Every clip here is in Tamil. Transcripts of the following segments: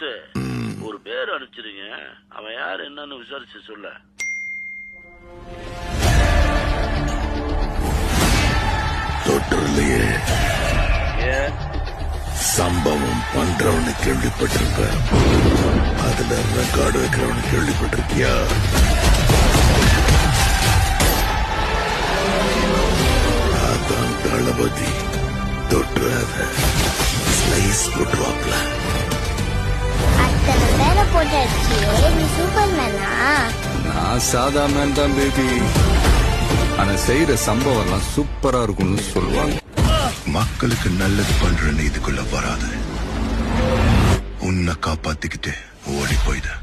பாஸ் ஒரு பேர் அனுப்பிச்சிருங்க. அவன் யார் என்னன்னு விசாரிச்சு சொல்ல. தொற்றுலையே சம்பவம் பண்றவனு கேள்விப்பட்டிருப்ப, அதுல ரெக்கார்டு வைக்கிறவனு கேள்விப்பட்டிருக்கியா? அதான் தளபதி. தொற்றாத ஸ்லைஸ் போட்டுவாப்ல. அத்தனை பேரை போட்டு நீ சூப்பர் மேனா? நான் சாதா மேன் தான் பேபி. ஆனா செய்யற சம்பவம் எல்லாம் சூப்பரா இருக்கும்னு சொல்லுவாங்க. மக்களுக்கு நல்லது பண்ற இதுக்குள்ள வராது. உன்னை காப்பாத்திக்கிட்டு ஓடி போயிடு.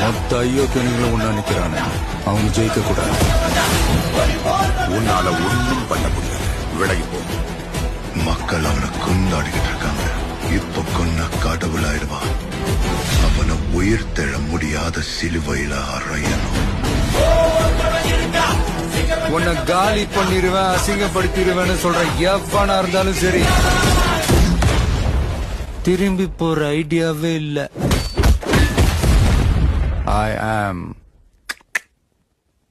மொத்த ஐயோக்கியங்களும் ஒண்ணா நிக்கிறானே, அவங்க ஜெயிக்க கூடாது. உன்னால ஒன்றும் பண்ண முடியாது. விலகி போ. மக்கள் அவனை கொண்டாடிக்கிட்டு இருக்காங்க. இப்ப கொன்ன கடவுளாயிடுவான். அவனை உயிர் தெழ முடியாத சிலுவையில அறையணும். உன்னை காலி பண்ணிடுவேன், அசிங்கப்படுத்திடுவேன்னு சொல்ற எவனா இருந்தாலும் சரி, திரும்பி போற ஐடியாவே இல்ல. I am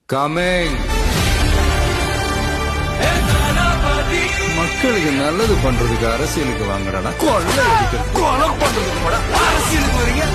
coming. மக்களுக்கு நல்லது பண்றதுக்கு அரசியலுக்கு வாங்குறா, கொலை பண்றதுக்கு அரசியலுக்கு வரீங்க.